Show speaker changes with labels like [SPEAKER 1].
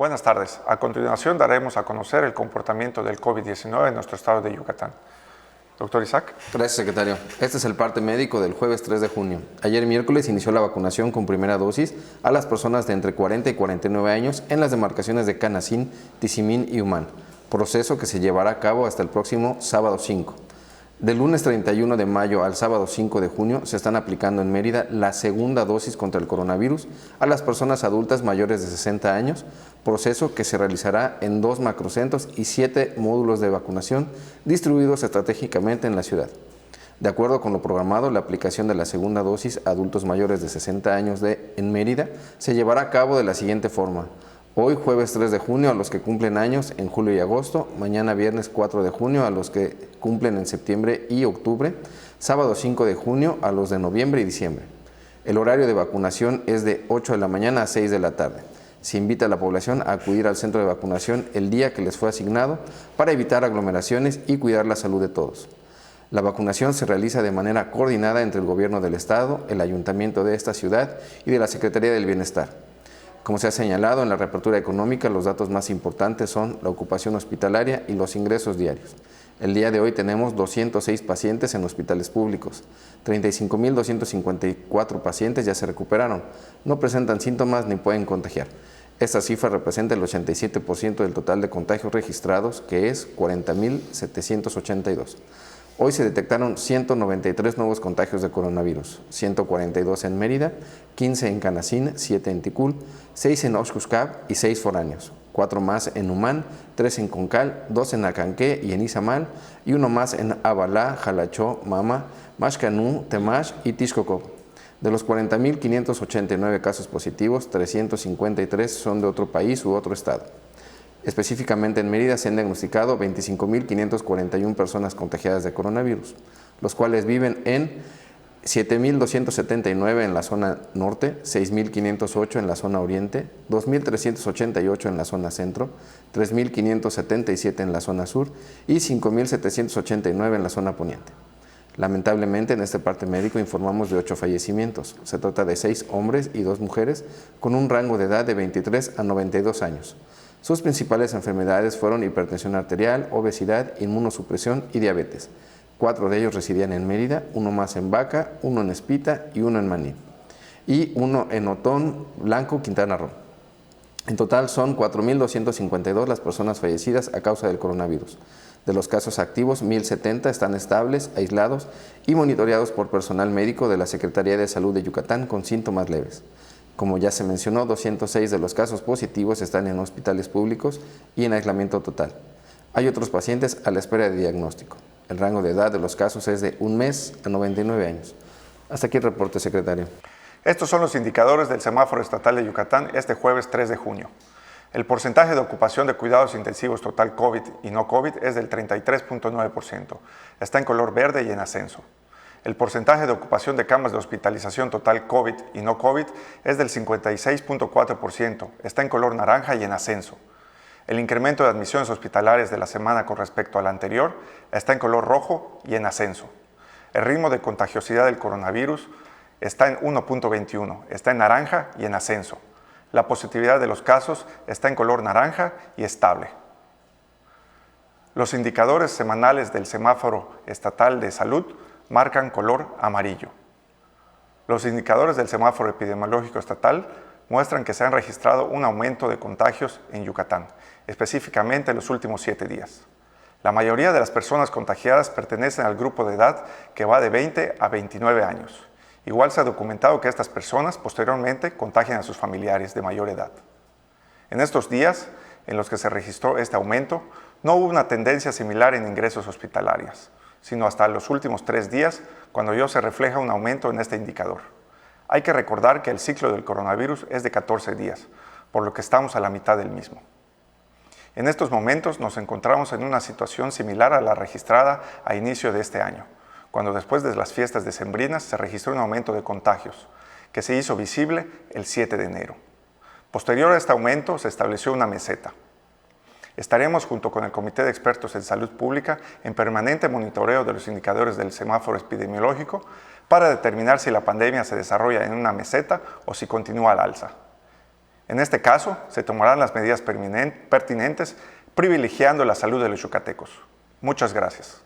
[SPEAKER 1] Buenas tardes. A continuación daremos a conocer el comportamiento del COVID-19 en nuestro estado de Yucatán. Doctor Isaac.
[SPEAKER 2] Gracias, secretario. Este es el parte médico del jueves 3 de junio. Ayer miércoles inició la vacunación con primera dosis a las personas de entre 40 y 49 años en las demarcaciones de Canacín, Tizimín y Humán, proceso que se llevará a cabo hasta el próximo sábado 5. Del lunes 31 de mayo al sábado 5 de junio se están aplicando en Mérida la segunda dosis contra el coronavirus a las personas adultas mayores de 60 años, proceso que se realizará en 2 macrocentros y 7 módulos de vacunación distribuidos estratégicamente en la ciudad. De acuerdo con lo programado, la aplicación de la segunda dosis a adultos mayores de 60 años en Mérida se llevará a cabo de la siguiente forma. Hoy, jueves 3 de junio, a los que cumplen años en julio y agosto, mañana viernes 4 de junio a los que cumplen en septiembre y octubre, sábado 5 de junio a los de noviembre y diciembre. El horario de vacunación es de 8 de la mañana a 6 de la tarde. Se invita a la población a acudir al centro de vacunación el día que les fue asignado para evitar aglomeraciones y cuidar la salud de todos. La vacunación se realiza de manera coordinada entre el gobierno del estado, el ayuntamiento de esta ciudad y de la Secretaría del Bienestar. Como se ha señalado en la reapertura económica, los datos más importantes son la ocupación hospitalaria y los ingresos diarios. El día de hoy tenemos 206 pacientes en hospitales públicos. 35.254 pacientes ya se recuperaron, no presentan síntomas ni pueden contagiar. Esta cifra representa el 87% del total de contagios registrados, que es 40.782. Hoy se detectaron 193 nuevos contagios de coronavirus, 142 en Mérida, 15 en Canacín, 7 en Ticul, 6 en Oxcuscap y 6 foráneos, 4 más en Humán, 3 en Concal, 2 en Acanqué y en Izamal, y 1 más en Abalá, Jalachó, Mama, Maxcanú, Temax y Tixcocó. De los 40.589 casos positivos, 353 son de otro país u otro estado. Específicamente en Mérida se han diagnosticado 25.541 personas contagiadas de coronavirus, los cuales viven en 7.279 en la zona norte, 6.508 en la zona oriente, 2.388 en la zona centro, 3.577 en la zona sur y 5.789 en la zona poniente. Lamentablemente, en este parte médico informamos de 8 fallecimientos. Se trata de 6 hombres y 2 mujeres con un rango de edad de 23 a 92 años. Sus principales enfermedades fueron hipertensión arterial, obesidad, inmunosupresión y diabetes. 4 de ellos residían en Mérida, 1 más en Vaca, 1 en Espita y 1 en Maní. Y 1 en Otón, Blanco, Quintana Roo. En total son 4.252 las personas fallecidas a causa del coronavirus. De los casos activos, 1.070 están estables, aislados y monitoreados por personal médico de la Secretaría de Salud de Yucatán con síntomas leves. Como ya se mencionó, 206 de los casos positivos están en hospitales públicos y en aislamiento total. Hay otros pacientes a la espera de diagnóstico. El rango de edad de los casos es de 1 mes a 99 años. Hasta aquí el reporte, secretario.
[SPEAKER 1] Estos son los indicadores del semáforo estatal de Yucatán este jueves 3 de junio. El porcentaje de ocupación de cuidados intensivos total COVID y no COVID es del 33.9%. Está en color verde y en ascenso. El porcentaje de ocupación de camas de hospitalización total COVID y no COVID es del 56.4%. Está en color naranja y en ascenso. El incremento de admisiones hospitalarias de la semana con respecto a la anterior está en color rojo y en ascenso. El ritmo de contagiosidad del coronavirus está en 1.21, está en naranja y en ascenso. La positividad de los casos está en color naranja y estable. Los indicadores semanales del semáforo estatal de salud marcan color amarillo. Los indicadores del semáforo epidemiológico estatal muestran que se han registrado un aumento de contagios en Yucatán, específicamente en los últimos 7 días. La mayoría de las personas contagiadas pertenecen al grupo de edad que va de 20 a 29 años. Igual se ha documentado que estas personas posteriormente contagian a sus familiares de mayor edad. En estos días en los que se registró este aumento, no hubo una tendencia similar en ingresos hospitalarios, sino hasta los últimos 3 días, cuando ya se refleja un aumento en este indicador. Hay que recordar que el ciclo del coronavirus es de 14 días, por lo que estamos a la mitad del mismo. En estos momentos nos encontramos en una situación similar a la registrada a inicio de este año, cuando después de las fiestas decembrinas se registró un aumento de contagios, que se hizo visible el 7 de enero. Posterior a este aumento se estableció una meseta. Estaremos junto con el Comité de Expertos en Salud Pública en permanente monitoreo de los indicadores del semáforo epidemiológico para determinar si la pandemia se desarrolla en una meseta o si continúa al alza. En este caso, se tomarán las medidas pertinentes, privilegiando la salud de los yucatecos. Muchas gracias.